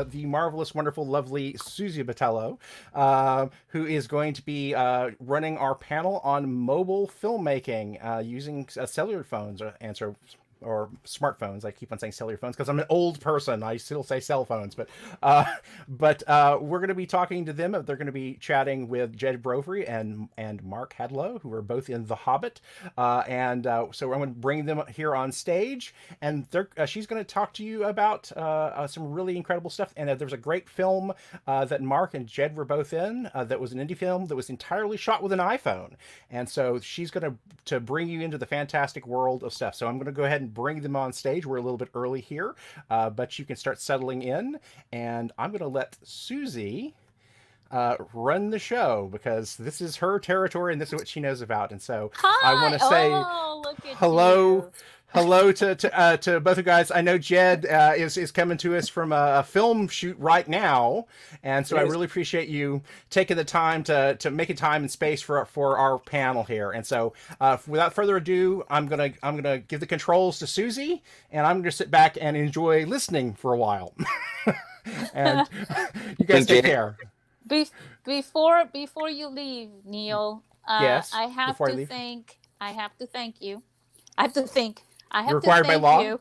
the marvelous, wonderful, lovely Susy Botello, who is going to be running our panel on mobile filmmaking using cellular phones or smartphones. I keep on saying cellular phones because I'm an old person. I still say cell phones, but we're going to be talking to them. They're going to be chatting with Jed Brophy and Mark Hadlow, who are both in The Hobbit, so I'm going to bring them here on stage, and she's going to talk to you about some really incredible stuff. And there's a great film that Mark and Jed were both in that was an indie film that was entirely shot with an iPhone, and so she's going to bring you into the fantastic world of stuff. So I'm going to go ahead and bring them on stage. We're a little bit early here, but you can start settling in. And I'm going to let Susy run the show because this is her territory and this is what she knows about. And so I want to say look at hello. you. Hello to both of you guys. I know Jed is coming to us from a film shoot right now, and so I really appreciate you taking the time to make a time and space for our panel here. And so, without further ado, I'm gonna give the controls to Susy, and I'm gonna sit back and enjoy listening for a while. And you guys take care. Before you leave, Neil, yes. I have to thank you. You're required by law? You.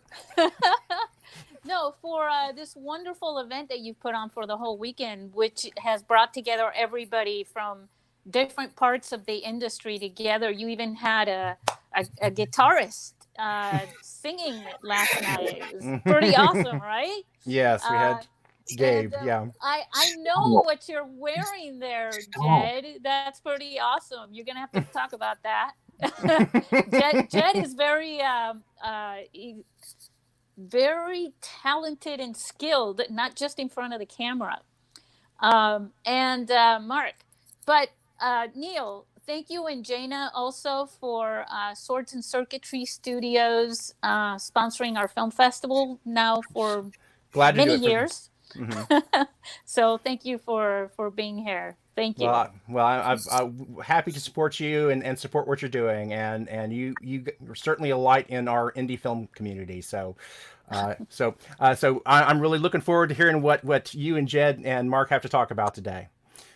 No, for this wonderful event that you've put on for the whole weekend, which has brought together everybody from different parts of the industry together. You even had a guitarist singing last night. It was pretty awesome, right? Yes, we had Gabe. Yeah. I know what you're wearing there, Jed. That's pretty awesome. You're going to have to talk about that. Jed is very talented and skilled, not just in front of the camera. And Mark. But Neil, thank you, and Jaina also for Swords and Circuitry Studios sponsoring our film festival now for many years. Mm-hmm. So thank you for being here. Thank you. I'm happy to support you and support what you're doing, and you are certainly a light in our indie film community. So I'm really looking forward to hearing what you and Jed and Mark have to talk about today.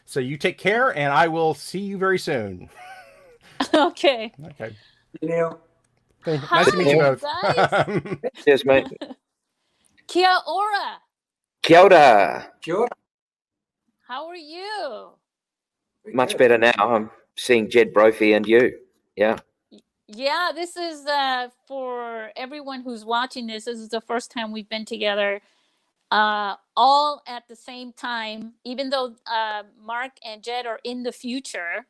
So you take care, and I will see you very soon. Okay. Neil. Nice to meet you both. Cheers, mate. Kia ora. Kia ora. Kia ora. How are you? Much better now. I'm seeing Jed Brophy and you. Yeah. Yeah, this is for everyone who's watching this. This is the first time we've been together all at the same time, even though Mark and Jed are in the future,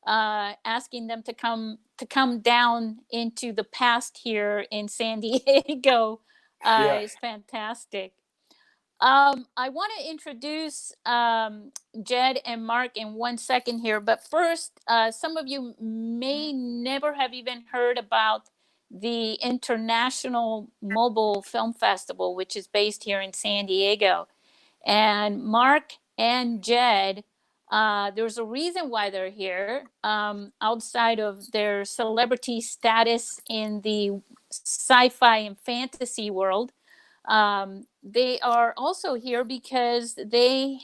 asking them to come down into the past here in San Diego is fantastic. I want to introduce Jed and Mark in 1 second here, but first, some of you may never have even heard about the International Mobile Film Festival, which is based here in San Diego. And Mark and Jed, there's a reason why they're here, outside of their celebrity status in the sci-fi and fantasy world. They are also here because they're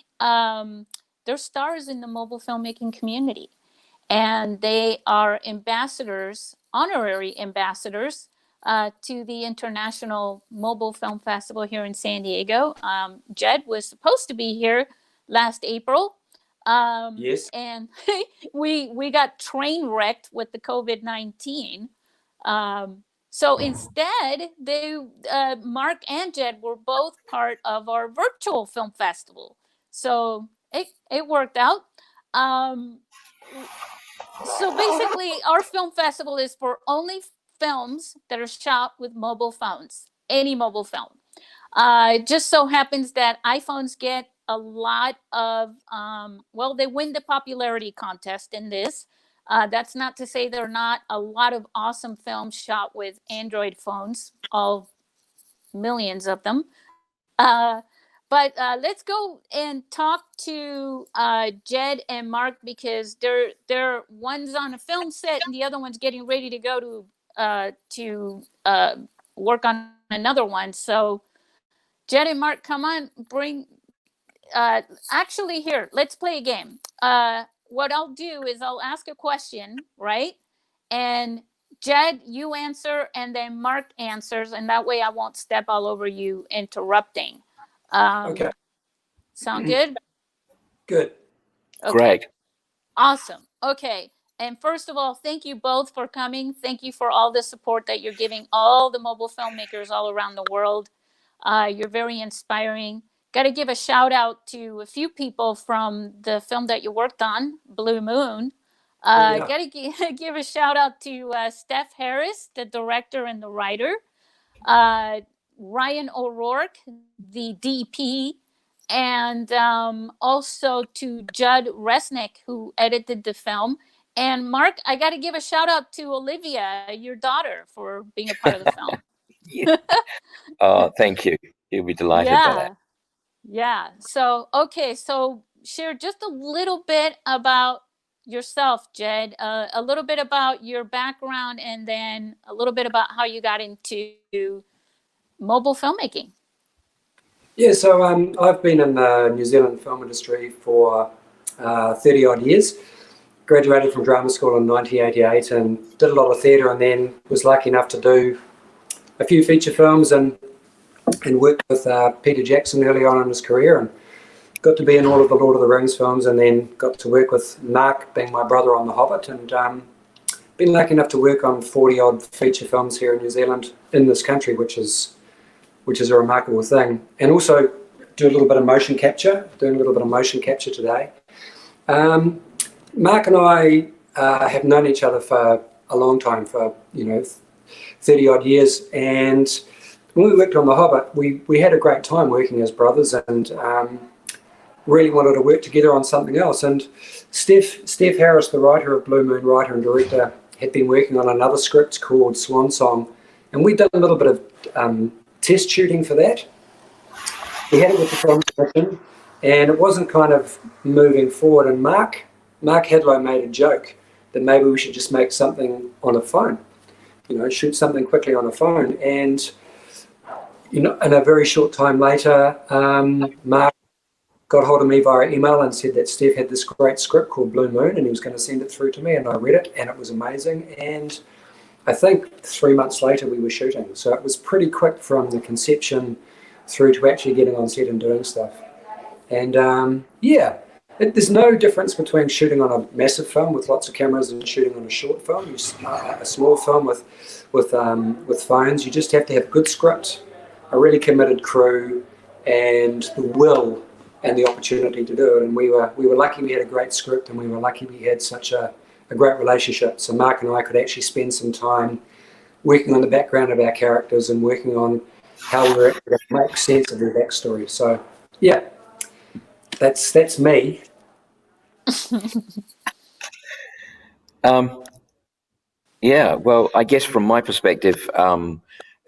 stars in the mobile filmmaking community, and they are ambassadors, honorary ambassadors, to the International Mobile Film Festival here in San Diego. Jed was supposed to be here last April. Yes. And we got train wrecked with the COVID-19. So instead, Mark and Jed were both part of our virtual film festival. So it worked out. So basically, our film festival is for only films that are shot with mobile phones, any mobile film. It just so happens that iPhones get a lot of, they win the popularity contest in this. That's not to say there are not a lot of awesome films shot with Android phones, all millions of them. But let's go and talk to Jed and Mark, because they're one's on a film set and the other one's getting ready to go to work on another one. So Jed and Mark, come on, bring actually, here, let's play a game. What I'll do is I'll ask a question, right? And Jed, you answer, and then Mark answers, and that way I won't step all over you interrupting. Okay. Sound good? Good. Okay. Great. Awesome. Okay. And first of all, thank you both for coming. Thank you for all the support that you're giving all the mobile filmmakers all around the world. You're very inspiring. Got to give a shout out to a few people from the film that you worked on, Blue Moon. Got to give a shout out to Steph Harris, the director and the writer, Ryan O'Rourke, the DP, and also to Judd Resnick, who edited the film. And Mark, I got to give a shout out to Olivia, your daughter, for being a part of the film. Yeah. Oh, thank you. You'll be delighted by that. Yeah. So, okay. So share just a little bit about yourself, Jed, a little bit about your background, and then a little bit about how you got into mobile filmmaking. Yeah, so I've been in the New Zealand film industry for 30 odd years. Graduated from drama school in 1988 and did a lot of theatre, and then was lucky enough to do a few feature films and worked with Peter Jackson early on in his career, and got to be in all of the Lord of the Rings films, and then got to work with Mark, being my brother, on The Hobbit, and been lucky enough to work on 40 odd feature films here in New Zealand, in this country, which is a remarkable thing. And also do a little bit of motion capture, doing a little bit of motion capture today. Mark and I have known each other for a long time, for 30 odd years, and when we worked on The Hobbit, we had a great time working as brothers, and really wanted to work together on something else. And Steph Harris, the writer of Blue Moon, writer and director, had been working on another script called Swan Song, and we'd done a little bit of test shooting for that. We had it with the film commission, and it wasn't kind of moving forward. And Mark Hadlow made a joke that maybe we should just make something on a phone, shoot something quickly on a phone. And in a very short time later, Mark got hold of me via email and said that Steph had this great script called Blue Moon, and he was going to send it through to me, and I read it, and it was amazing. And I think 3 months later we were shooting. So it was pretty quick from the conception through to actually getting on set and doing stuff. And there's no difference between shooting on a massive film with lots of cameras and shooting on a short film. A small film with phones, you just have to have a good script, a really committed crew, and the will and the opportunity to do it. And we were lucky we had a great script, and we were lucky we had such a great relationship. So Mark and I could actually spend some time working on the background of our characters and working on how we were able to make sense of their backstory. So yeah, that's me. Yeah, well, I guess from my perspective,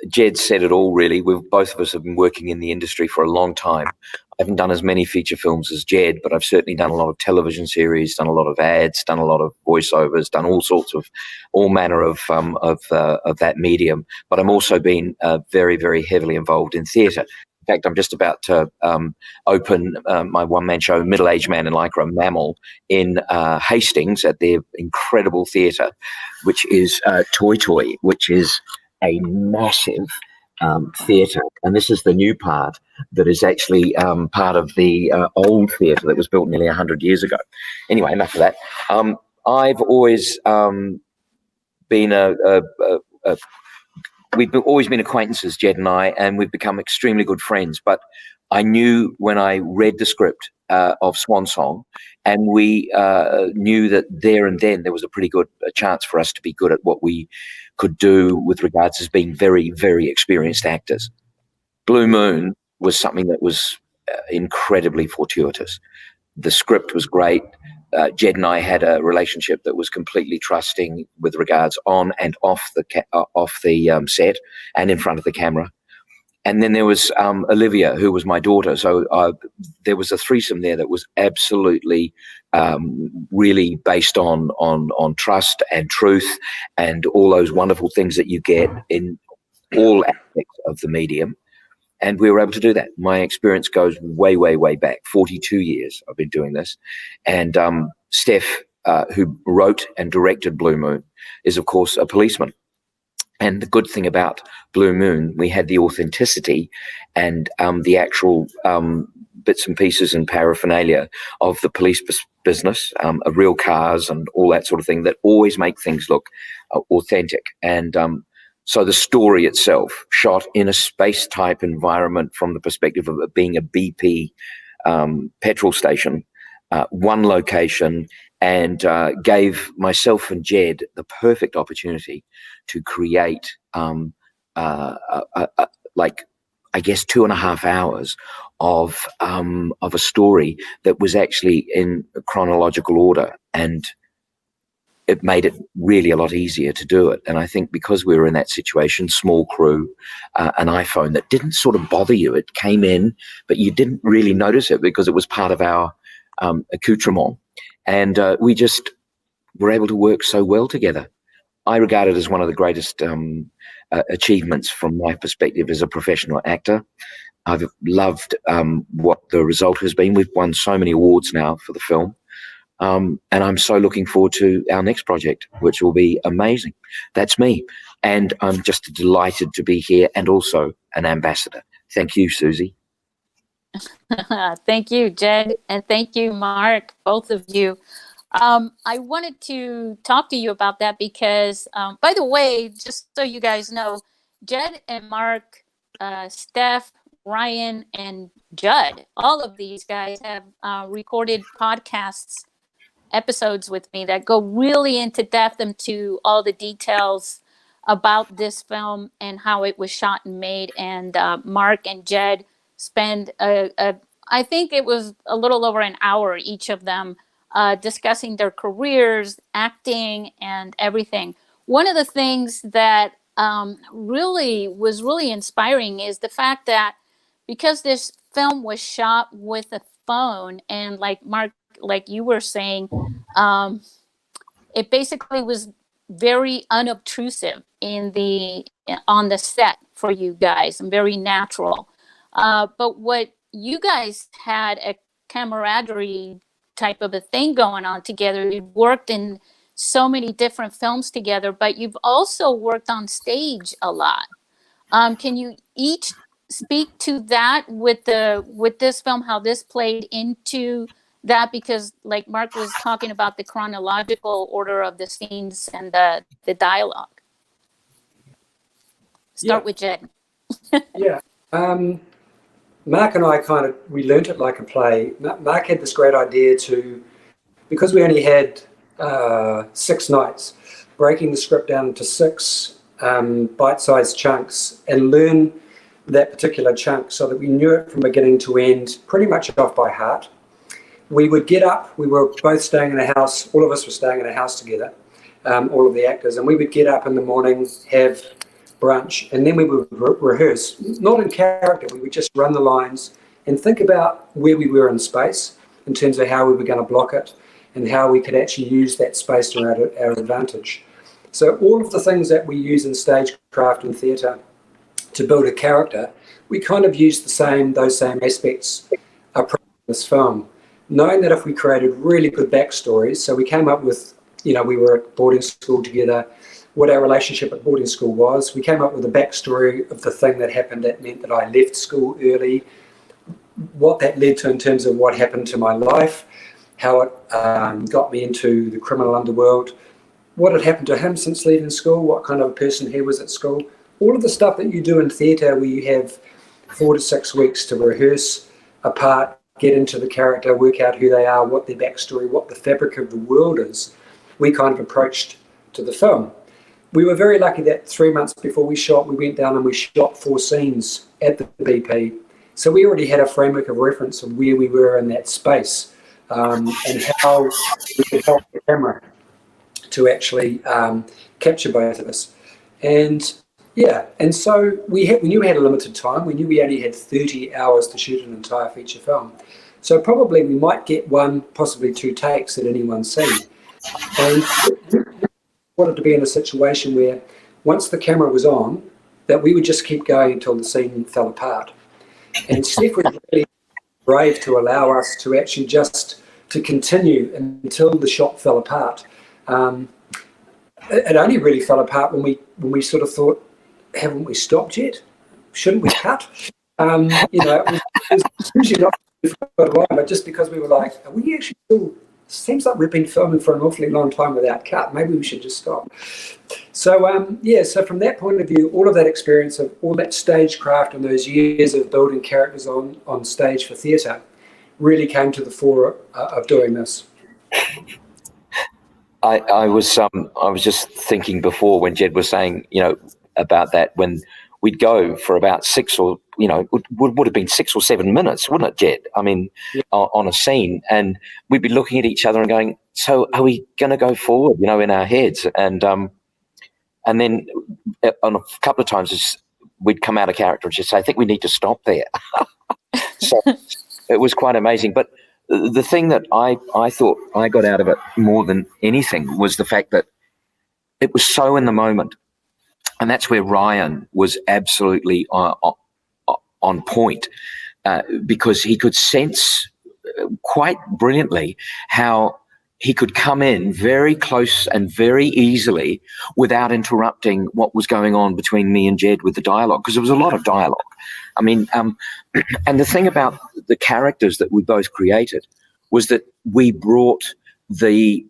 Jed said it all, really. Both of us have been working in the industry for a long time. I haven't done as many feature films as Jed, but I've certainly done a lot of television series, done a lot of ads, done a lot of voiceovers, done all manner of that medium. But I'm also been very, very heavily involved in theatre. In fact, I'm just about to open my one-man show, Middle-Aged Man in Lycra, Mammal, in Hastings at their incredible theatre, which is Toy Toy, which is a massive theatre. And this is the new part that is actually part of the old theatre that was built nearly 100 years ago. Anyway, enough of that. I've always been we've always been acquaintances, Jed and I, and we've become extremely good friends. But I knew when I read the script of Swan Song, and we knew that there and then there was a pretty good chance for us to be good at what we could do with regards as being very, very experienced actors. Blue Moon was something that was incredibly fortuitous. The script was great. Jed and I had a relationship that was completely trusting with regards on and off the set and in front of the camera. And then there was Olivia, who was my daughter. So there was a threesome there that was absolutely really based on trust and truth and all those wonderful things that you get in all aspects of the medium. And we were able to do that. My experience goes way, way, way back. 42 years I've been doing this. And Steph, who wrote and directed Blue Moon, is, of course, a policeman. And the good thing about Blue Moon, we had the authenticity and the actual bits and pieces and paraphernalia of the police business, of real cars and all that sort of thing that always make things look authentic. And so the story itself, shot in a space-type environment from the perspective of it being a BP petrol station, one location, and gave myself and Jed the perfect opportunity to create, like, I guess 2.5 hours of a story that was actually in chronological order, and it made it really a lot easier to do it. And I think because we were in that situation, small crew, an iPhone that didn't sort of bother you. It came in, but you didn't really notice it because it was part of our accoutrement. And we just were able to work so well together. I regard it as one of the greatest achievements from my perspective as a professional actor. I've loved what the result has been. We've won so many awards now for the film. And I'm so looking forward to our next project, which will be amazing. That's me. And I'm just delighted to be here and also an ambassador. Thank you, Susie. Thank you, Jed. And thank you, Mark, both of you. I wanted to talk to you about that because, by the way, just so you guys know, Jed and Mark, Steph, Ryan, and Judd, all of these guys have recorded podcasts episodes with me that go really into depth into all the details about this film and how it was shot and made. And Mark and Jed spend I think it was a little over an hour each of them discussing their careers, acting, and everything. One of the things that really was really inspiring is the fact that because this film was shot with a phone, and like Mark, like you were saying, it basically was very unobtrusive on the set for you guys and very natural. But what you guys had a camaraderie type of a thing going on together. You've worked in so many different films together, but you've also worked on stage a lot. Can you each speak to that with this film, how this played into that? Because like Mark was talking about the chronological order of the scenes and the dialogue. Start with Jed. Yeah. Mark and I we learnt it like a play. Mark had this great idea because we only had 6 nights, breaking the script down into 6 bite-sized chunks and learn that particular chunk so that we knew it from beginning to end, pretty much off by heart. We would get up, we were both staying in a house, all of us were staying in a house together, all of the actors, and we would get up in the morning, have brunch, and then we would rehearse, not in character. We would just run the lines and think about where we were in space in terms of how we were going to block it and how we could actually use that space to our advantage. So all of the things that we use in stagecraft and theatre to build a character, we kind of use those same aspects approach this film, knowing that if we created really good backstories, so we came up with, we were at boarding school together, what our relationship at boarding school was. We came up with a backstory of the thing that happened that meant that I left school early, what that led to in terms of what happened to my life, how it got me into the criminal underworld, what had happened to him since leaving school, what kind of a person he was at school. All of the stuff that you do in theatre where you have 4 to 6 weeks to rehearse a part, get into the character, work out who they are, what their backstory, what the fabric of the world is, we kind of approached to the film. We were very lucky that 3 months before we shot, we went down and we shot 4 scenes at the BP. So we already had a framework of reference of where we were in that space and how we could help the camera to actually capture both of us. And yeah, and so we knew we had a limited time. We knew we only had 30 hours to shoot an entire feature film. So probably we might get 1, possibly 2 takes at any one scene. And wanted to be in a situation where once the camera was on, that we would just keep going until the scene fell apart. And Steph was really brave to allow us to actually just to continue until the shot fell apart. It only really fell apart when we sort of thought, haven't we stopped yet? Shouldn't we cut? It was usually not for a while, but just because we were like, are we actually still, seems like we've been filming for an awfully long time without cut. Maybe we should just stop. So, so from that point of view, all of that experience of all that stagecraft and those years of building characters on stage for theatre really came to the fore of doing this. I was just thinking before when Jed was saying, about that, when we'd go for about would have been 6 or 7 minutes, wouldn't it, Jed? I mean, yeah. On a scene, and we'd be looking at each other and going, so are we going to go forward, in our heads? And then on a couple of times we'd come out of character and just say, I think we need to stop there. So it was quite amazing. But the thing that I thought I got out of it more than anything was the fact that it was so in the moment. And that's where Ryan was absolutely on point, because he could sense quite brilliantly how he could come in very close and very easily without interrupting what was going on between me and Jed with the dialogue, because there was a lot of dialogue. I mean, and the thing about the characters that we both created was that we brought the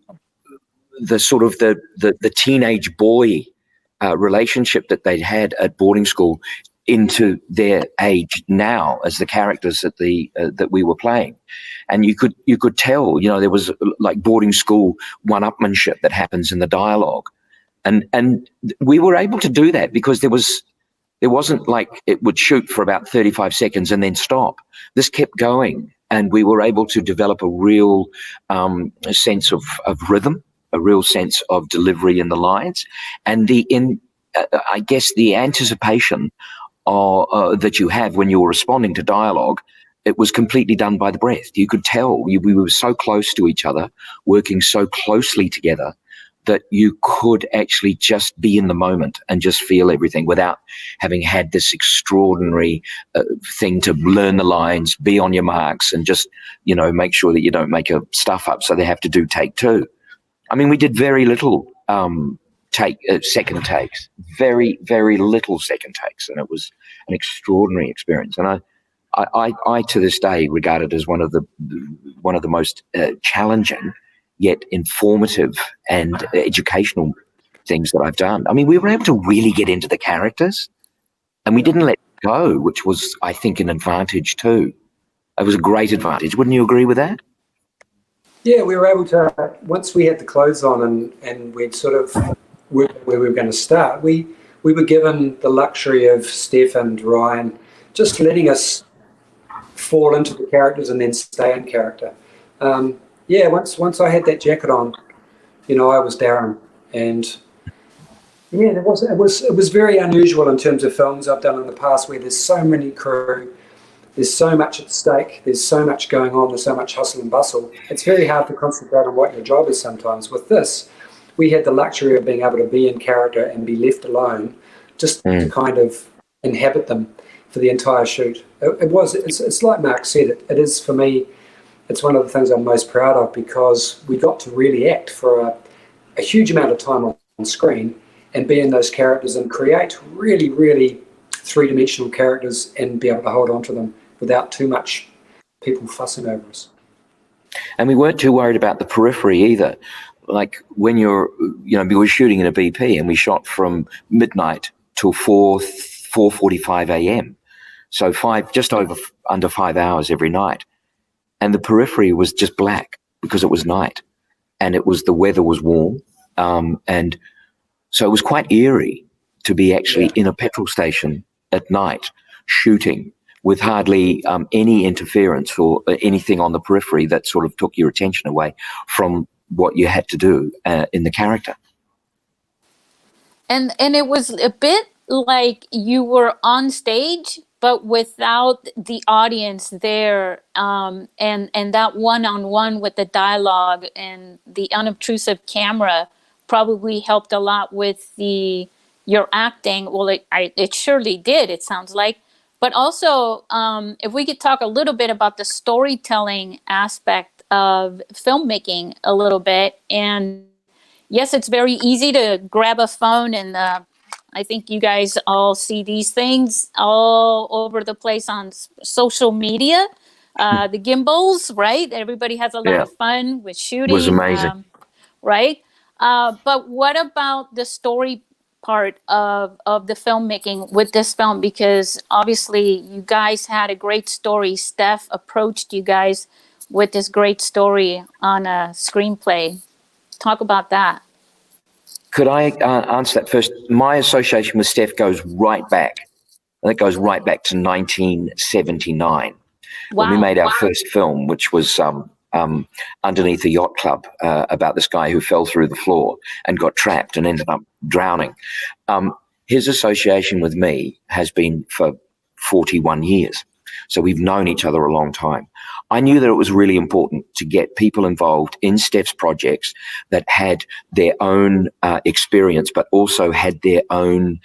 sort of the teenage boy relationship that they'd had at boarding school into their age now as the characters that we were playing. And you could tell, there was like boarding school one-upmanship that happens in the dialogue. And we were able to do that because it wasn't like it would shoot for about 35 seconds and then stop. This kept going, and we were able to develop a real sense of rhythm, a real sense of delivery in the lines, and I guess the anticipation that you have when you're responding to dialogue. It was completely done by the breath. You could tell we were so close to each other, working so closely together, that you could actually just be in the moment and just feel everything without having had this extraordinary thing to learn the lines, be on your marks, and just, make sure that you don't make a stuff up. So they have to do take two. I mean, we did very little second takes, very, very little second takes, and it was an extraordinary experience. And I to this day regard it as one of the most challenging yet informative and educational things that I've done. I mean, we were able to really get into the characters, and we didn't let go, which was, I think, an advantage too. It was a great advantage. Wouldn't you agree with that? Yeah, we were able to, once we had the clothes on and we'd sort of worked where we were going to start, we were given the luxury of Steph and Ryan just letting us fall into the characters and then stay in character. Once I had that jacket on, I was Darren, and it was very unusual in terms of films I've done in the past where there's so many crew, there's so much at stake, there's so much going on, there's so much hustle and bustle. It's very hard to concentrate on what your job is sometimes. With this, we had the luxury of being able to be in character and be left alone, just to kind of inhabit them for the entire shoot. It's like Mark said, it is for me. It's one of the things I'm most proud of, because we got to really act for a huge amount of time on screen and be in those characters and create really, really three-dimensional characters and be able to hold on to them without too much people fussing over us. And we weren't too worried about the periphery either. Like when we were shooting in a BP and we shot from midnight till 4:45 a.m. So just under 5 hours every night. And the periphery was just black because it was night, and the weather was warm. And so it was quite eerie to be actually in a petrol station at night shooting with hardly any interference or anything on the periphery that sort of took your attention away from what you had to do in the character. And it was a bit like you were on stage, but without the audience there, and that one-on-one with the dialogue and the unobtrusive camera probably helped a lot with your acting. Well, it surely did. It sounds like. But also, if we could talk a little bit about the storytelling aspect of filmmaking a little bit. And yes, it's very easy to grab a phone and I think you guys all see these things all over the place on social media. The gimbals, right? Everybody has a lot of fun with shooting. It was amazing. Right? But what about the story part of the filmmaking with this film? Because obviously you guys had a great story. Steph approached you guys with this great story on a screenplay. Talk about that. Could I answer that first? My association with Steph goes right back. And it goes right back to 1979 when we made our first film, which was underneath a yacht club about this guy who fell through the floor and got trapped and ended up drowning. His association with me has been for 41 years. So we've known each other a long time. I knew that it was really important to get people involved in Steph's projects that had their own experience, but also had their own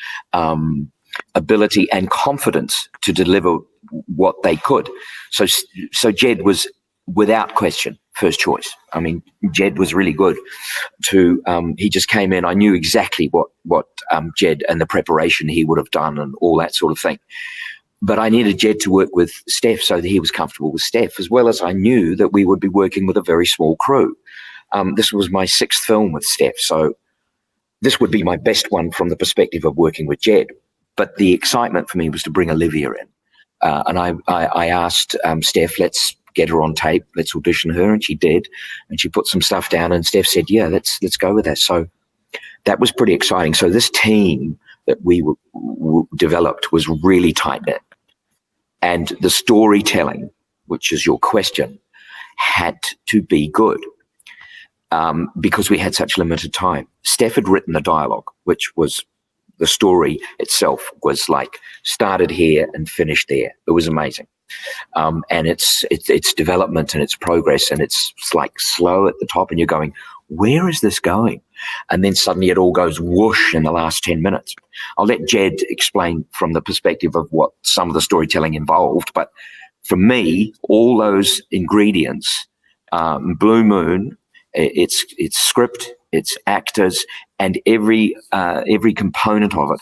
ability and confidence to deliver what they could. So Jed was, without question, first choice. I mean, Jed was really good. He just came in. I knew exactly what Jed and the preparation he would have done and all that sort of thing. But I needed Jed to work with Steph so that he was comfortable with Steph, as well as I knew that we would be working with a very small crew. This was my 6th film with Steph, so this would be my best one from the perspective of working with Jed. But the excitement for me was to bring Olivia in. And I asked Steph, let's get her on tape, let's audition her, and she did. And she put some stuff down, and Steph said, yeah, let's go with that. So that was pretty exciting. So this team that we developed was really tight-knit. And the storytelling, which is your question, had to be good because we had such limited time. Steph had written the dialogue, which was the story itself was like started here and finished there. It was amazing. And its development and its progress, and it's like slow at the top and you're going, where is this going? And then suddenly it all goes whoosh in the last 10 minutes. I'll let Jed explain from the perspective of what some of the storytelling involved. But for me, all those ingredients, Blue Moon, its script, its actors, and every component of it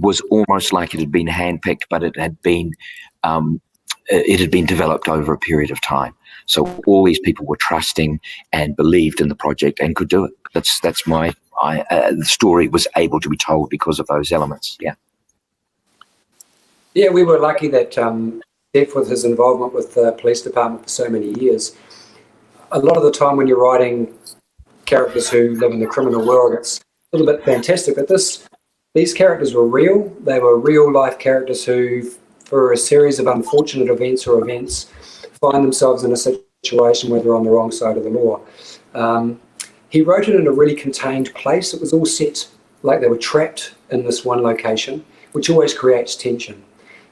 was almost like it had been handpicked, but it had been developed over a period of time. So all these people were trusting and believed in the project and could do it. That's my the story was able to be told because of those elements. Yeah. Yeah, we were lucky that Steph, with his involvement with the police department for so many years, a lot of the time when you're writing characters who live in the criminal world, it's a little bit fantastic. But these characters were real. They were real life characters who, for a series of unfortunate events, find themselves in a situation where they're on the wrong side of the law. He wrote it in a really contained place. It was all set like they were trapped in this one location, which always creates tension.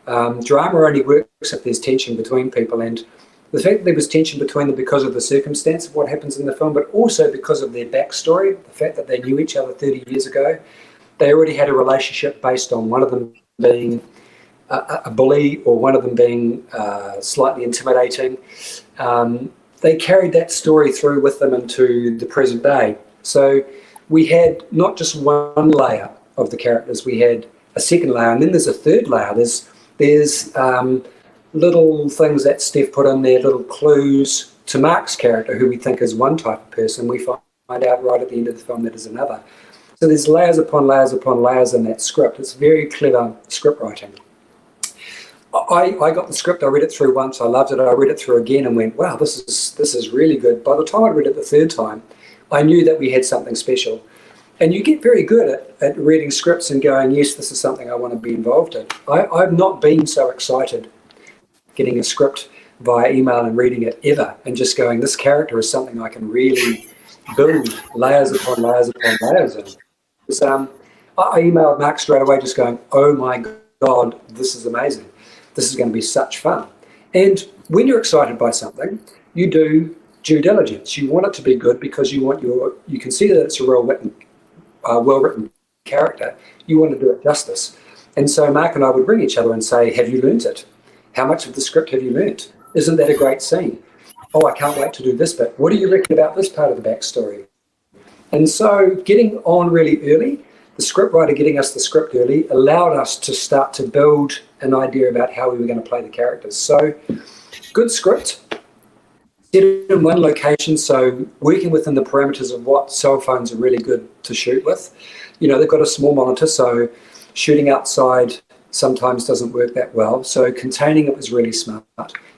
Drama only works if there's tension between people, and the fact that there was tension between them because of the circumstance of what happens in the film, but also because of their backstory, the fact that they knew each other 30 years ago. They already had a relationship based on one of them being a bully or one of them being slightly intimidating. They carried that story through with them into the present day. So we had not just one layer of the characters, we had a second layer, and then there's a third layer. There's little things that Steph put in there, little clues to Mark's character, who we think is one type of person. We find out right at the end of the film that is another. So there's layers upon layers upon layers in that script. It's very clever script writing. I got the script, I read it through once, I loved it, I read it through again and went, wow, this is really good. By the time I read it the third time, I knew that we had something special. And you get very good at reading scripts and going, yes, this is something I want to be involved in. I've not been so excited getting a script via email and reading it ever, and just going, this character is something I can really build layers upon layers upon layers in. I emailed Mark straight away just going, oh my God, this is amazing. This is going to be such fun. And when you're excited by something, you do due diligence. You want it to be good because you can see that it's a well-written character. You want to do it justice. And so Mark and I would ring each other and say, have you learnt it? How much of the script have you learnt? Isn't that a great scene? Oh, I can't wait to do this bit. What do you reckon about this part of the backstory? And so getting on really early, the scriptwriter getting us the script early allowed us to start to build an idea about how we were going to play the characters. So good script, set it in one location, so working within the parameters of what cell phones are really good to shoot with. You know, they've got a small monitor, so shooting outside sometimes doesn't work that well. So containing it was really smart.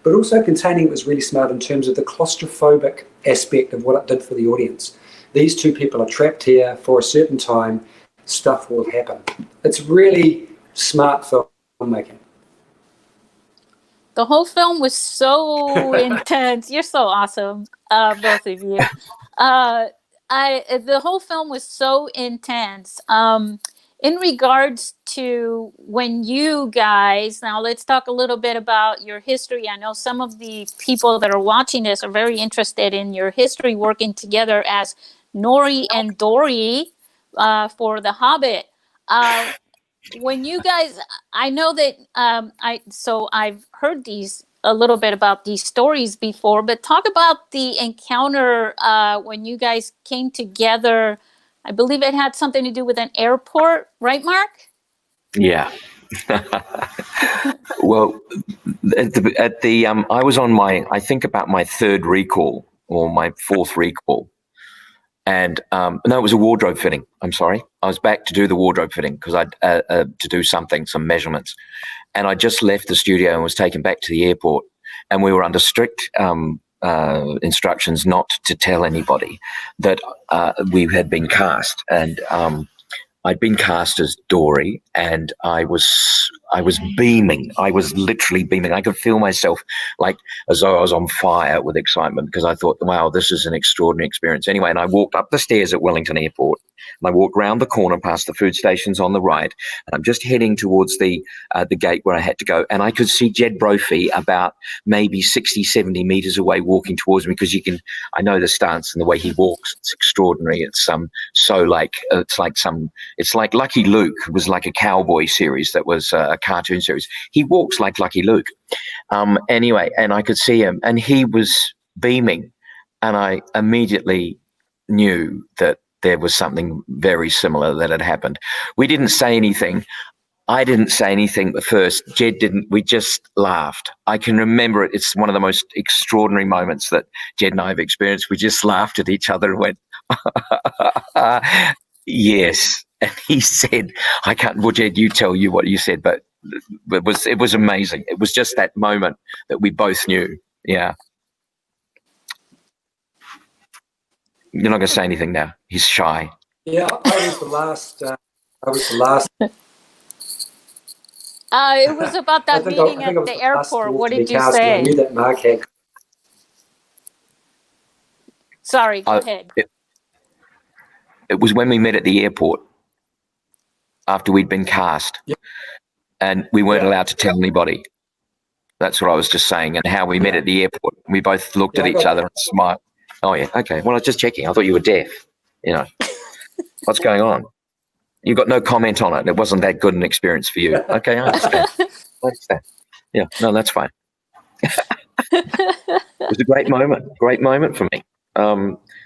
But also containing it was really smart in terms of the claustrophobic aspect of what it did for the audience. These two people are trapped here for a certain time, stuff will happen. It's really smart filmmaking. The whole film was so intense. You're so awesome, both of you. The whole film was so intense. In regards to when you guys, now let's talk a little bit about your history. I know some of the people that are watching this are very interested in your history working together as Nori and Dori for The Hobbit. When you guys, I know that I've heard a little bit about these stories before, but talk about the encounter when you guys came together. I believe it had something to do with an airport, right, Mark? Yeah. Well, I was on I think about my third recall or my fourth recall. And no, it was a wardrobe fitting. I'm sorry. I was back to do the wardrobe fitting because I'd to do some measurements. And I just left the studio and was taken back to the airport. And we were under strict instructions not to tell anybody that we had been cast. And I'd been cast as Dori, and I was beaming. I was literally beaming. I could feel myself like as though I was on fire with excitement because I thought, wow, this is an extraordinary experience. Anyway, and I walked up the stairs at Wellington Airport, and I walked round the corner past the food stations on the right, and I'm just heading towards the gate where I had to go, and I could see Jed Brophy about maybe 60, 70 meters away walking towards me because I know the stance and the way he walks. It's extraordinary. It's it's like Lucky Luke. It was like a cowboy series that was a cartoon series. He walks like Lucky Luke. Anyway, and I could see him, and he was beaming, and I immediately knew that there was something very similar that had happened. We didn't say anything. I didn't say anything at first. Jed didn't. We just laughed. I can remember it. It's one of the most extraordinary moments that Jed and I have experienced. We just laughed at each other and went, yes. And he said, I can't, well, Jed, you tell you what you said, but it was amazing. It was just that moment that we both knew. Yeah. You're not going to say anything now. He's shy. Yeah, I was the last. It was about that meeting at the airport. What did you say? I knew that Mark had. Sorry, go ahead. It was when we met at the airport after we'd been cast. Yep. And we weren't allowed to tell anybody. That's what I was just saying. And how we met at the airport. We both looked at each other and smiled. Oh, yeah. Okay. Well, I was just checking. I thought you were deaf. You know, what's going on? You got no comment on it. It wasn't that good an experience for you. Okay. I understand. Yeah. No, that's fine. It was a great moment for me.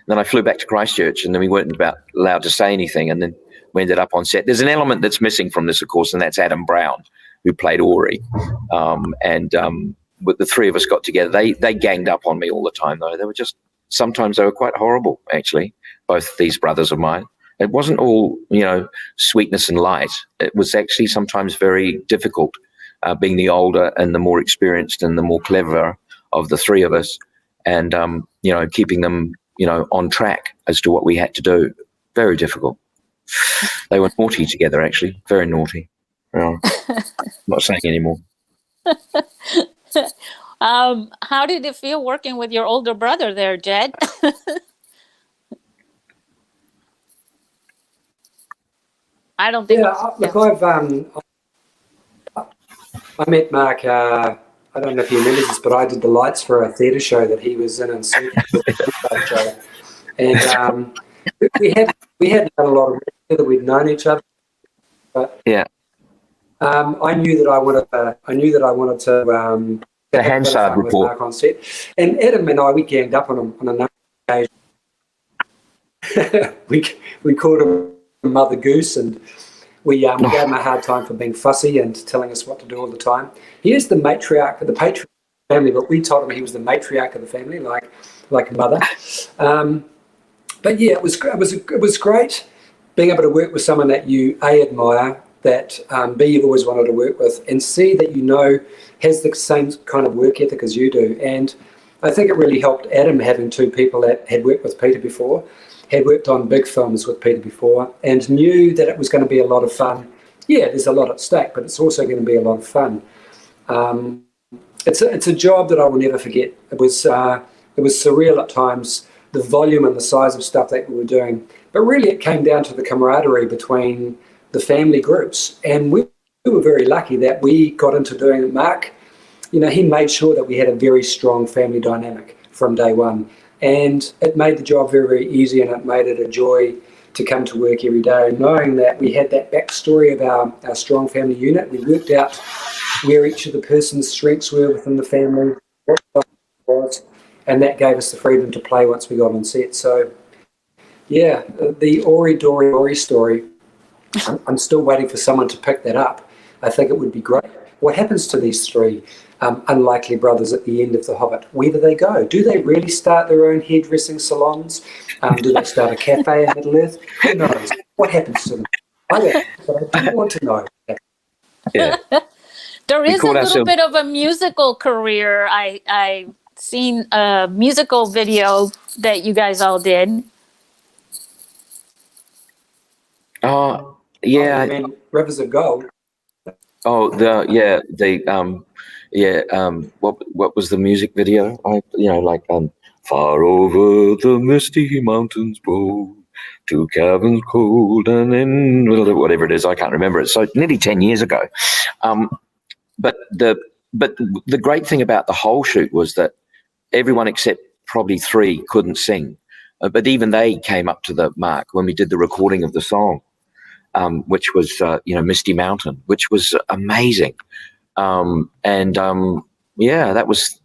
Then I flew back to Christchurch, and then we weren't allowed to say anything, and then we ended up on set. There's an element that's missing from this, of course, and that's Adam Brown, who played Ori. But the three of us got together. They ganged up on me all the time, though. Sometimes they were quite horrible, actually, both these brothers of mine. It wasn't all, sweetness and light. It was actually sometimes very difficult, being the older and the more experienced and the more clever of the three of us, and, keeping them, on track as to what we had to do. Very difficult. They were naughty together, actually. Very naughty. Not saying anymore. How did it feel working with your older brother there, Jed? I don't think. Look, I met Mark. I don't know if he remembers this, but I did the lights for a theatre show that he was in Circuitry. And we hadn't had a lot of together. We'd known each other, but yeah. I knew that I wanted to The have a bit of Hansard fun with report. Mark on set. And Adam and I, we ganged up on him on a number of occasions. we called him Mother Goose, and we gave him a hard time for being fussy and telling us what to do all the time. He is the matriarch of the patriarch of the family, but we told him he was the matriarch of the family, like a mother. But yeah, it was great being able to work with someone that you admire, that B, you've always wanted to work with, and C, that you know has the same kind of work ethic as you do. And I think it really helped Adam having two people that had worked with Peter before, had worked on big films with Peter before, and knew that it was going to be a lot of fun. Yeah, there's a lot at stake, but it's also going to be a lot of fun. It's a job that I will never forget. It was surreal at times, the volume and the size of stuff that we were doing. But really it came down to the camaraderie between the family groups. And we were very lucky that we got into doing it. Mark, he made sure that we had a very strong family dynamic from day one. And it made the job very, very easy, and it made it a joy to come to work every day, knowing that we had that backstory of our strong family unit. We worked out where each of the person's strengths were within the family, what was, and that gave us the freedom to play once we got on set. So, yeah, the Dori story, I'm still waiting for someone to pick that up. I think it would be great. What happens to these three unlikely brothers at the end of The Hobbit? Where do they go? Do they really start their own hairdressing salons? Do they start a cafe in Middle-earth? Who knows? What happens to them? I do want to know. Yeah. There is a little bit of a musical career. I seen a musical video that you guys all did. Yeah. I mean, Rivers of Gold. Oh, what was the music video? Far over the misty mountains roll, to caverns cold and in whatever it is, I can't remember it. So nearly 10 years ago. But the great thing about the whole shoot was that everyone except probably three couldn't sing, but even they came up to the mark when we did the recording of the song, which was Misty Mountain, which was amazing. Yeah, that was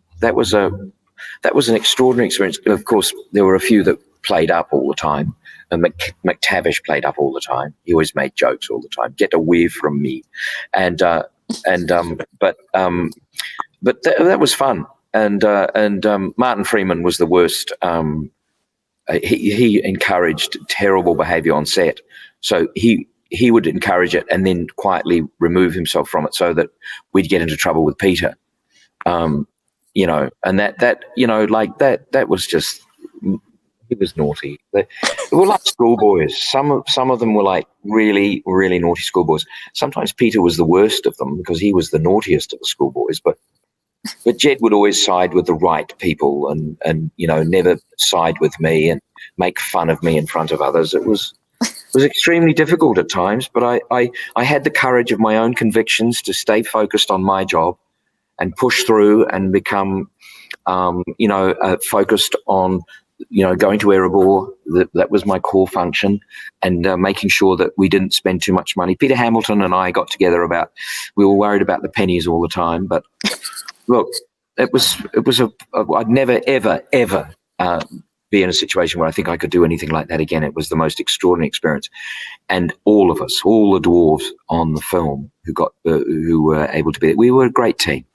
an extraordinary experience. Of course, there were a few that played up all the time. And McTavish played up all the time. He always made jokes all the time. Get away from me, but that was fun. And Martin Freeman was the worst. He encouraged terrible behaviour on set, so he would encourage it and then quietly remove himself from it so that we'd get into trouble with Peter. And that was just. He was naughty. They were like schoolboys. Some of them were like really, really naughty schoolboys. Sometimes Peter was the worst of them because he was the naughtiest of the schoolboys. But Jed would always side with the right people and never side with me and make fun of me in front of others. It was extremely difficult at times, but I had the courage of my own convictions to stay focused on my job and push through and become focused on going to Erebor. That was my core function, and making sure that we didn't spend too much money. Peter Hamilton and I got together we were worried about the pennies all the time, but look, I'd never, ever, ever be in a situation where I think I could do anything like that again. It was the most extraordinary experience. And all of us, all the dwarves on the film who were able to be, we were a great team,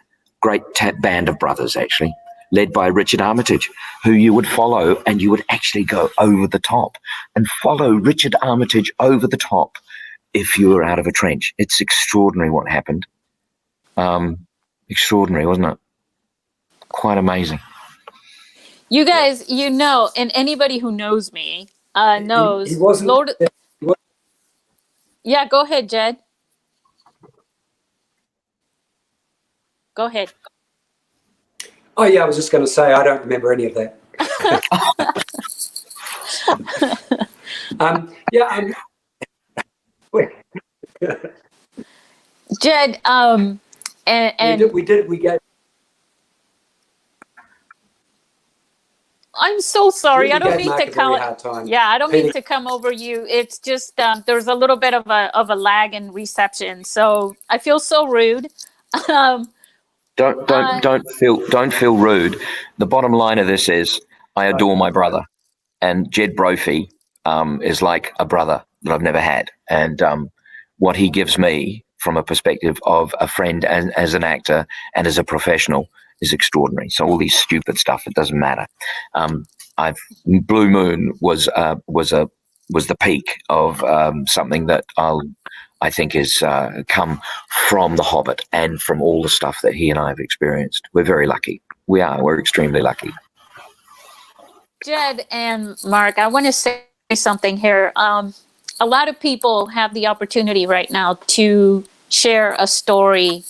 band of brothers, actually, led by Richard Armitage, who you would follow, and you would actually go over the top and follow Richard Armitage over the top if you were out of a trench. It's extraordinary what happened. Extraordinary, wasn't it? Quite amazing. You guys, and anybody who knows me knows. He wasn't. Yeah, go ahead, Jed. Go ahead. Oh yeah, I was just going to say I don't remember any of that. Jed, and we gave. I'm so sorry. I You don't gave mean Mark to a very come. hard time. Yeah, I don't mean Peter- to come over you. It's just there's a little bit of a lag in reception, so I feel so rude. Um, Don't feel rude. The bottom line of this is I adore my brother, and Jed Brophy is like a brother that I've never had, and what he gives me from a perspective of a friend and as an actor and as a professional is extraordinary. So all these stupid stuff, it doesn't matter. Blue Moon was the peak of something that I think has come from The Hobbit and from all the stuff that he and I have experienced. We're very lucky. We're extremely lucky. Jed and Mark, I want to say something here. A lot of people have the opportunity right now to share a story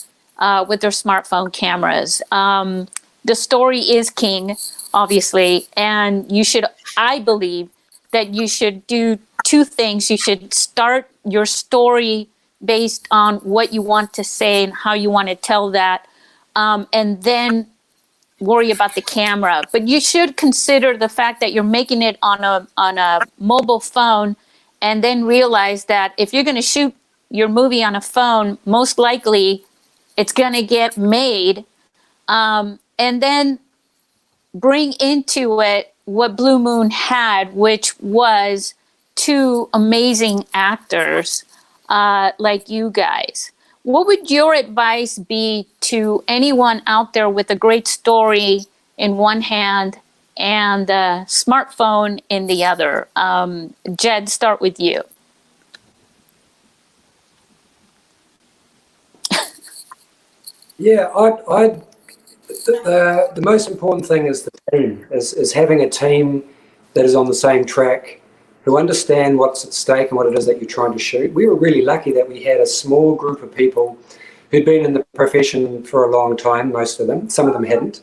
with their smartphone cameras. The story is king, obviously, and I believe that you should do two things. You should start your story based on what you want to say and how you want to tell that, and then worry about the camera. But you should consider the fact that you're making it on a mobile phone, and then realize that if you're going to shoot your movie on a phone, most likely it's going to get made, and then bring into it what Blue Moon had, which was two amazing actors like you guys. What would your advice be to anyone out there with a great story in one hand and a smartphone in the other? Jed, start with you. Yeah, the most important thing is the team, is having a team that is on the same track, who understand what's at stake and what it is that you're trying to shoot. We were really lucky that we had a small group of people who'd been in the profession for a long time, most of them, some of them hadn't,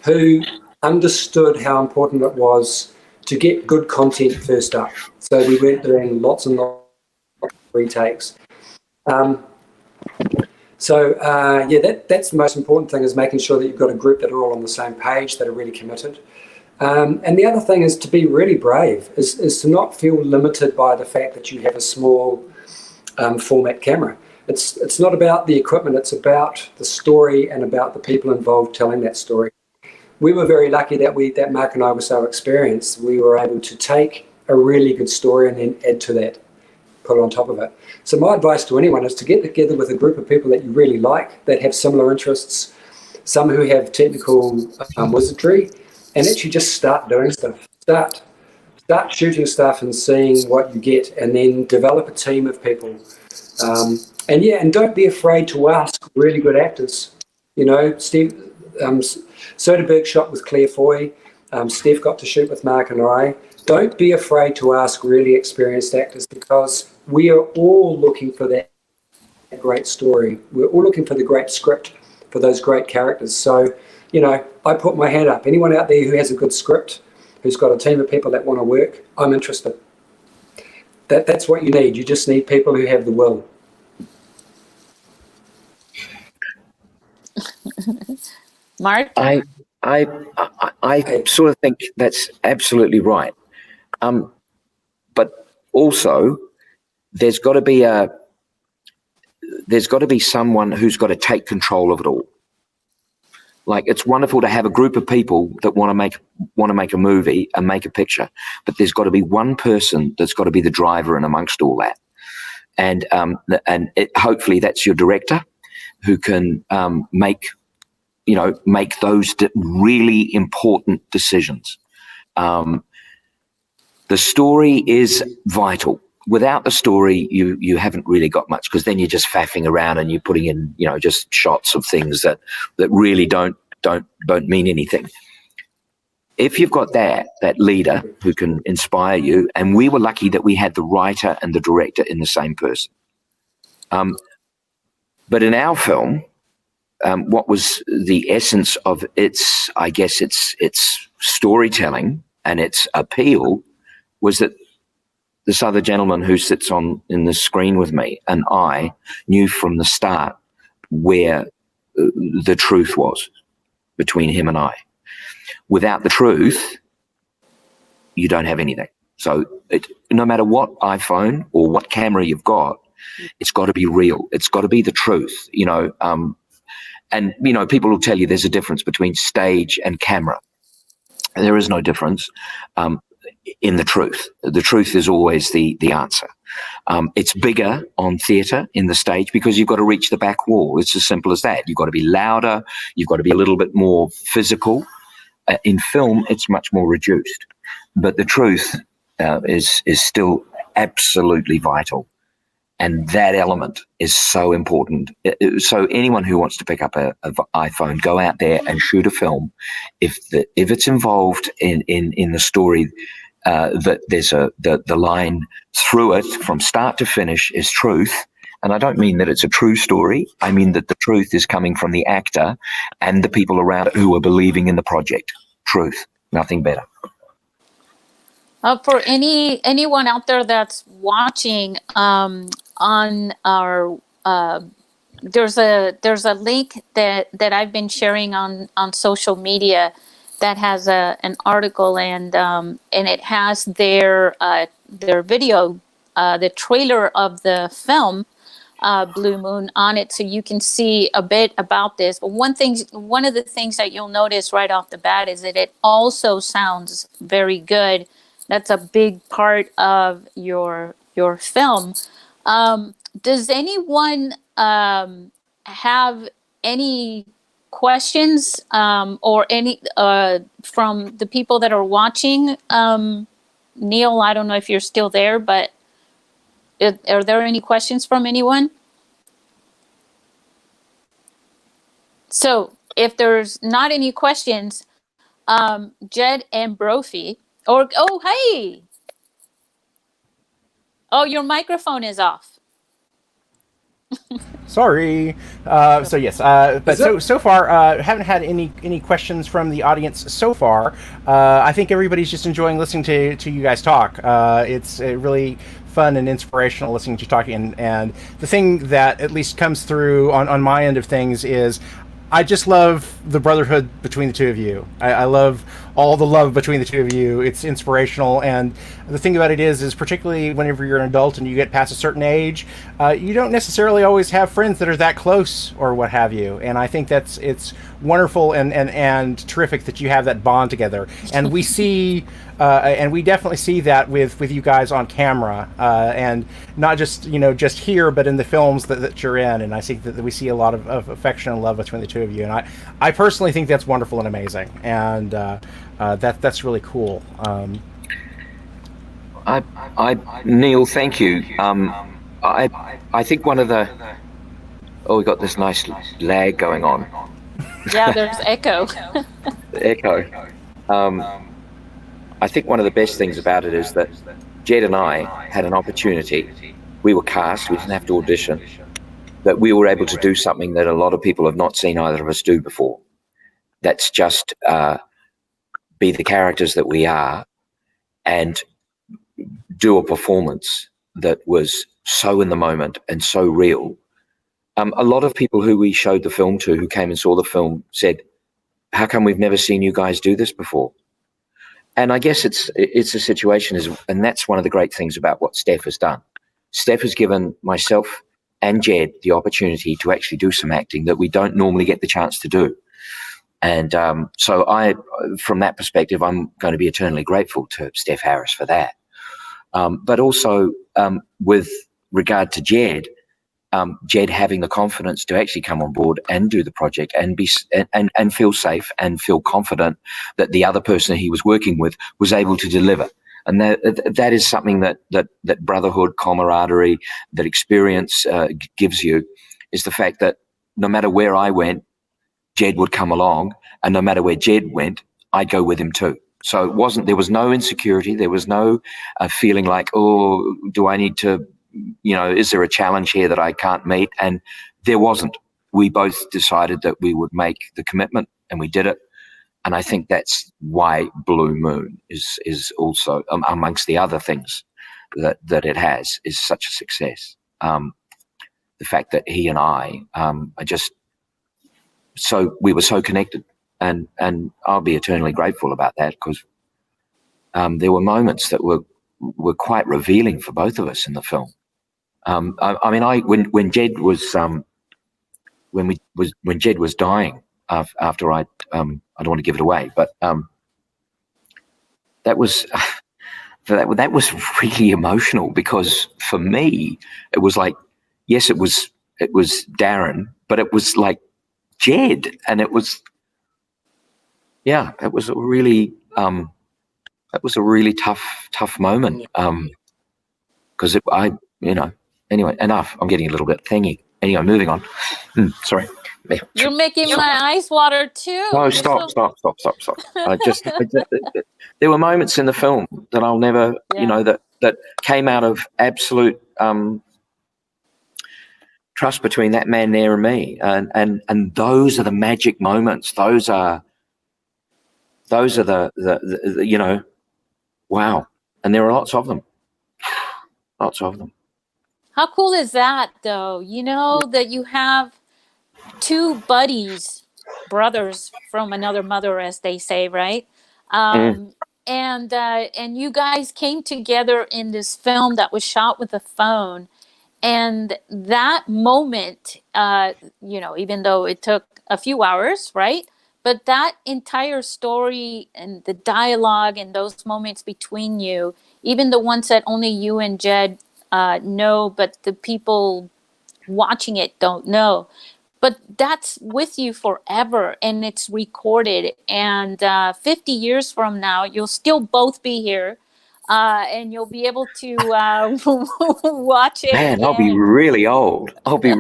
who understood how important it was to get good content first up. So we weren't doing lots and lots of retakes. That's the most important thing, is making sure that you've got a group that are all on the same page, that are really committed. And the other thing is to be really brave, is to not feel limited by the fact that you have a small format camera. It's not about the equipment, it's about the story and about the people involved telling that story. We were very lucky that Mark and I were so experienced. We were able to take a really good story and then add to that, put it on top of it. So my advice to anyone is to get together with a group of people that you really like, that have similar interests, some who have technical wizardry, and actually just start doing stuff. Start shooting stuff and seeing what you get, and then develop a team of people. And don't be afraid to ask really good actors. You know, Steve, Soderbergh shot with Claire Foy. Steve got to shoot with Mark and I. Don't be afraid to ask really experienced actors, because we are all looking for that great story. We're all looking for the great script, for those great characters. So, you know, I put my hand up. Anyone out there who has a good script, who's got a team of people that want to work, I'm interested. That's what you need. You just need people who have the will. Mark? I sort of think that's absolutely right. But also, there's got to be someone who's got to take control of it all. Like, it's wonderful to have a group of people that want to make a movie and make a picture, but there's got to be one person that's got to be the driver in amongst all that. And hopefully that's your director, who can make those really important decisions. The story is vital. Without the story, you haven't really got much, because then you're just faffing around and you're putting in, just shots of things that really don't mean anything. If you've got that leader who can inspire you, and we were lucky that we had the writer and the director in the same person. But in our film, what was the essence of its storytelling and its appeal was that this other gentleman who sits in the screen with me and I knew from the start where the truth was between him and I. Without the truth, you don't have anything. So no matter what iPhone or what camera you've got, it's got to be real. It's got to be the truth, and, people will tell you there's a difference between stage and camera. There is no difference in the truth. The truth is always the answer. It's bigger on theatre in the stage because you've got to reach the back wall. It's as simple as that. You've got to be louder. You've got to be a little bit more physical. In film, it's much more reduced. But the truth is still absolutely vital. And that element is so important. So anyone who wants to pick up an iPhone, go out there and shoot a film. If it's involved in the story, that there's the line through it from start to finish is truth. And I don't mean that it's a true story. I mean that the truth is coming from the actor and the people around it who are believing in the project. Truth, nothing better. For anyone out there that's watching, on our there's a link that I've been sharing on social media that has an article, and it has their video, the trailer of the film Blue Moon on it, so you can see a bit about this. But one of the things that you'll notice right off the bat is that it also sounds very good. That's a big part of your film. Does anyone have any questions or any from the people that are watching? Neil, I don't know if you're still there, but are there any questions from anyone? So if there's not any questions, Jed and Brophy, hey! Oh, your microphone is off. Sorry. So yes, but so far, haven't had any questions from the audience so far. I think everybody's just enjoying listening to you guys talk. It's really fun and inspirational listening to you talking. And the thing that at least comes through on my end of things is I just love the brotherhood between the two of you. I love all the love between the two of you. It's inspirational, and the thing about it is particularly whenever you're an adult and you get past a certain age, you don't necessarily always have friends that are that close or what have you. And I think it's wonderful and terrific that you have that bond together. And we see, and we definitely see that with you guys on camera, and not just just here, but in the films that you're in. And I think that we see a lot of affection and love between the two of you. And I personally think that's wonderful and amazing. And that's really cool. Neil, thank you. I think one of the we got this nice lag going on. Yeah, there's echo. Echo. I think one of the best things about it is that Jed and I had an opportunity. We were cast. We didn't have to audition. That we were able to do something that a lot of people have not seen either of us do before. That's just be the characters that we are and do a performance that was so in the moment and so real. A lot of people who we showed the film to, who came and saw the film, said, how come we've never seen you guys do this before? And I guess it's a situation, and that's one of the great things about what Steph has done. Steph has given myself and Jed the opportunity to actually do some acting that we don't normally get the chance to do. And so from that perspective, I'm going to be eternally grateful to Steph Harris for that. But also with regard to Jed having the confidence to actually come on board and do the project and be and feel safe and feel confident that the other person he was working with was able to deliver. And that is something that brotherhood, camaraderie, that experience gives you, is the fact that no matter where I went, Jed would come along, and no matter where Jed went, I'd go with him too. So there was no insecurity. There was no feeling like, oh, do I need to, is there a challenge here that I can't meet? And there wasn't. We both decided that we would make the commitment, and we did it. And I think that's why Blue Moon is also, amongst the other things that it has, is such a success. The fact that he and I are just we were so connected, and I'll be eternally grateful about that, because there were moments that were quite revealing for both of us in the film. When Jed was when Jed was dying after I don't want to give it away, but that was that was really emotional, because for me it was like, yes, it was Darren, but it was like Jed, and it was it was a really tough moment, because anyway, enough. I'm getting a little bit thingy. Anyway, moving on. Sorry. You're making my eyes water too. No, stop. There were moments in the film that I'll never, that came out of absolute trust between that man there and me, and those are the magic moments. Those are the wow. And there are lots of them. Lots of them. How cool is that, though? That you have two buddies, brothers from another mother, as they say, right? And you guys came together in this film that was shot with a phone. And that moment, even though it took a few hours, right? But that entire story and the dialogue and those moments between you, even the ones that only you and Jed know, but the people watching it don't know. But that's with you forever, and it's recorded. And 50 years from now, you'll still both be here, and you'll be able to watch it. Man, I'll be really old. I'll be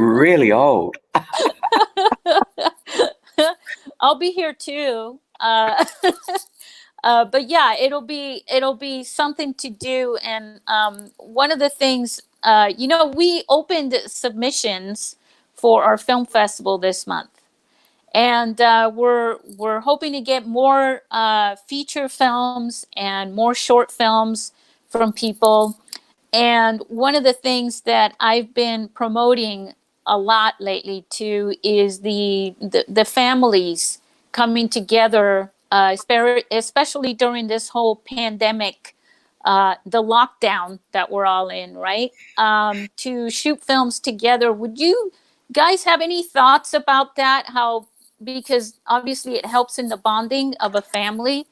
here too. But yeah, it'll be something to do. And one of the things, we opened submissions for our film festival this month, and we're hoping to get more feature films and more short films from people. And one of the things that I've been promoting a lot lately too is the families coming together, especially during this whole pandemic, the lockdown that we're all in, right? To shoot films together. Would you guys have any thoughts about that? Because obviously it helps in the bonding of a family,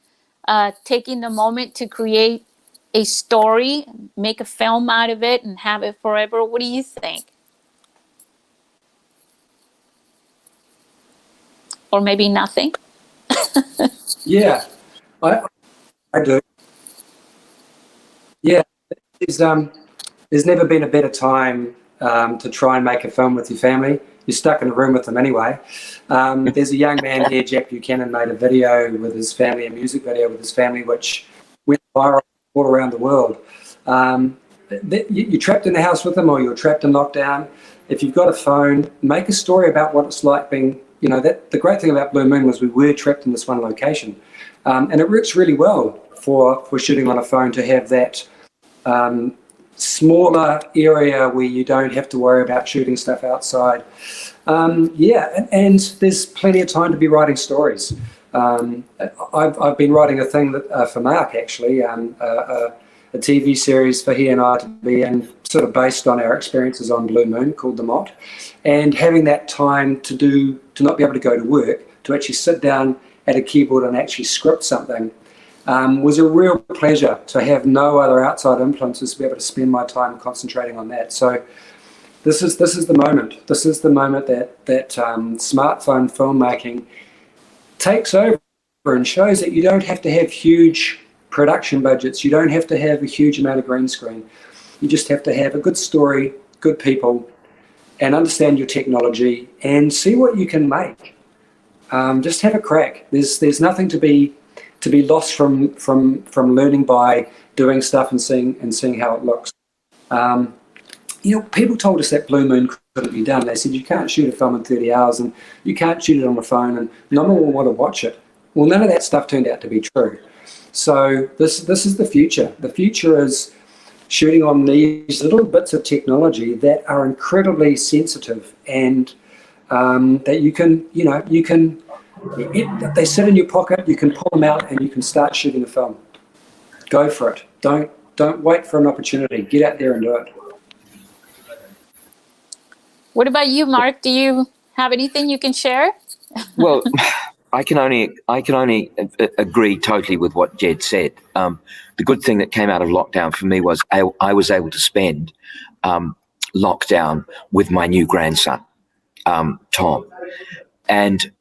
taking the moment to create a story, make a film out of it, and have it forever. What do you think? Or maybe nothing? Yeah, I do. Yeah, there's never been a better time to try and make a film with your family. You're stuck in a room with them anyway. There's a young man here, Jack Buchanan, made a video with his family, a music video with his family, which went viral all around the world. You're trapped in the house with them, or you're trapped in lockdown. If you've got a phone, make a story about what it's like being, the great thing about Blue Moon was we were trapped in this one location. And it works really well for shooting on a phone, to have that smaller area where you don't have to worry about shooting stuff outside. And there's plenty of time to be writing stories. I've been writing a thing that, for Mark, actually, a TV series for he and I to be in, sort of based on our experiences on Blue Moon, called The Mott. And having that time to not be able to go to work, to actually sit down at a keyboard and actually script something, was a real pleasure, to have no other outside influences, to be able to spend my time concentrating on that. So this is the moment. This is the moment that smartphone filmmaking takes over and shows that you don't have to have huge production budgets. You don't have to have a huge amount of green screen. You just have to have a good story, good people, and understand your technology, and see what you can make. Just have a crack. There's nothing to be lost from learning by doing stuff and seeing how it looks. People told us that Blue Moon couldn't be done. They said you can't shoot a film in 30 hours and you can't shoot it on a phone and no one will want to watch it. Well, none of that stuff turned out to be true. So this is the future. The future is shooting on these little bits of technology that are incredibly sensitive, and that you can they sit in your pocket, you can pull them out and you can start shooting a film. Go for it. Don't wait for an opportunity. Get out there and do it. What about you, Mark? Do you have anything you can share? Well, I can only agree totally with what Jed said. The good thing that came out of lockdown for me was I was able to spend lockdown with my new grandson, Tom, and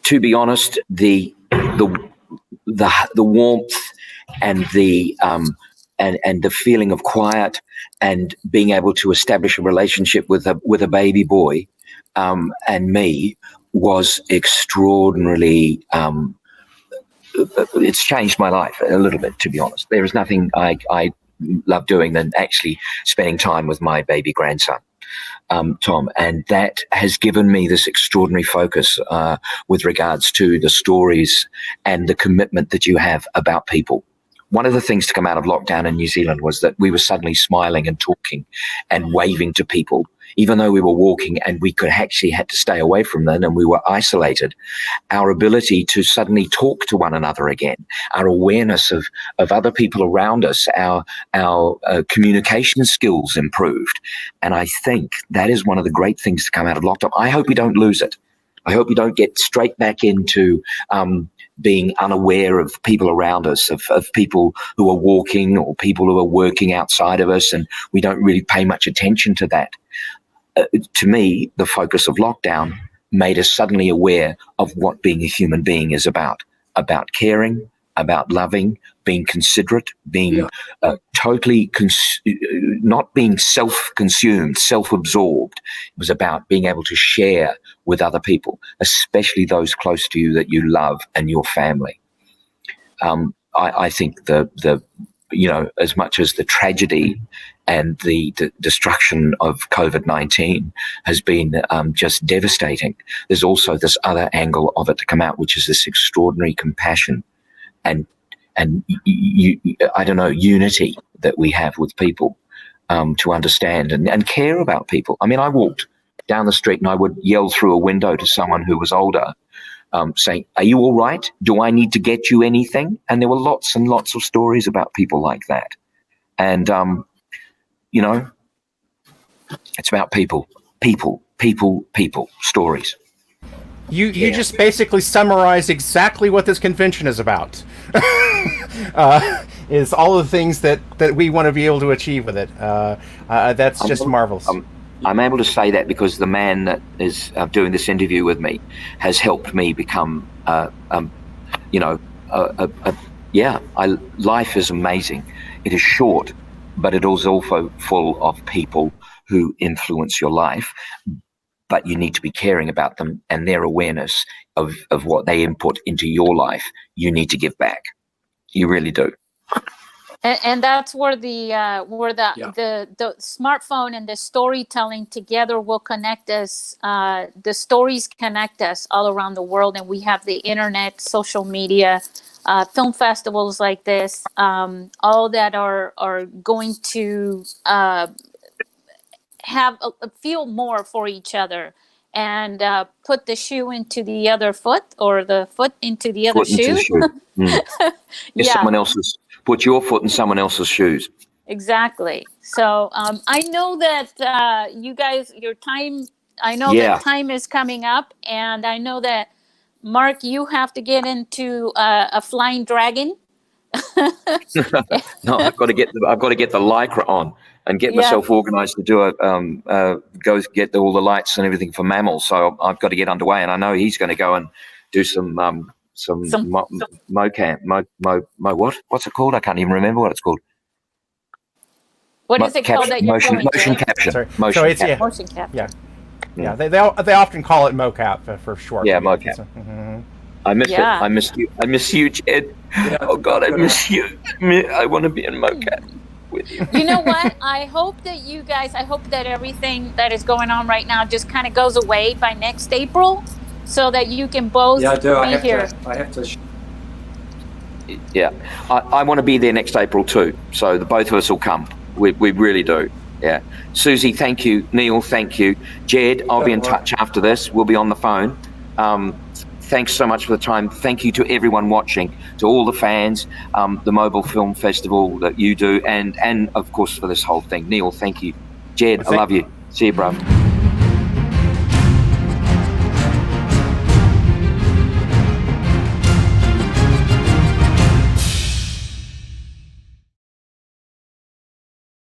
to be honest, the warmth and the feeling of quiet and being able to establish a relationship with a baby boy and me was extraordinarily. It's changed my life a little bit, to be honest. There is nothing I love doing than actually spending time with my baby grandson, Tom, and that has given me this extraordinary focus with regards to the stories and the commitment that you have about people. One of the things to come out of lockdown in New Zealand was that we were suddenly smiling and talking and waving to people, even though we were walking and we could actually had to stay away from them and we were isolated. Our ability to suddenly talk to one another again, our awareness of other people around us, our communication skills improved. And I think that is one of the great things to come out of lockdown. I hope we don't lose it. I hope we don't get straight back into being unaware of people around us, of people who are walking or people who are working outside of us, and we don't really pay much attention to that. To me, the focus of lockdown made us suddenly aware of what being a human being is about caring, about loving, being considerate, being totally not being self-consumed, self-absorbed. It was about being able to share with other people, especially those close to you that you love and your family. I think the as much as the tragedy and the destruction of COVID-19 has been just devastating, there's also this other angle of it to come out, which is this extraordinary compassion and unity that we have with people, to understand and care about people. I mean, I walked down the street and I would yell through a window to someone who was older, saying, "Are you all right? Do I need to get you anything?" And there were lots and lots of stories about people like that. And, it's about people, stories. You just basically summarized exactly what this convention is about. Is all the things that we want to be able to achieve with it. That's just marvelous. I'm able to say that because the man that is doing this interview with me has helped me become, life is amazing. It is short, but it is also full of people who influence your life. But you need to be caring about them and their awareness of what they input into your life. You need to give back. You really do. And that's where the smartphone and the storytelling together will connect us. The stories connect us all around the world, and we have the internet, social media, film festivals like this, all that are going to have a feel more for each other, and put the shoe into the other foot, or the foot into the other shoe. Someone else's. Put your foot in someone else's shoes. Exactly. So I know that you guys, your time. I know that time is coming up, and I know that Mark, you have to get into a flying dragon. No, I've got to get the Lycra on and get myself organised to do go get all the lights and everything for mammals. So I've got to get underway, and I know he's going to go and do some mocap. What's it called? I can't even remember what it's called. What is it called that you're doing? Motion capture. Sorry. Motion capture. Motion capture. Yeah. They often call it mocap for short. Yeah, mocap. Mm-hmm. I miss it. I miss you, Jed. Yeah. Oh God, I miss you. I want to be in mocap with you. You know what? I hope that everything that is going on right now just kind of goes away by next April, so that you can both be here. I have to. Yeah, I want to be there next April too. So the both of us will come. We really do. Yeah. Susy, thank you. Neil, thank you. Jed, I'll be in touch after this. We'll be on the phone. thanks so much for the time. Thank you to everyone watching, to all the fans, the Mobile Film Festival that you do, and of course for this whole thing. Neil, thank you. Jed, I love you. See you, bruv.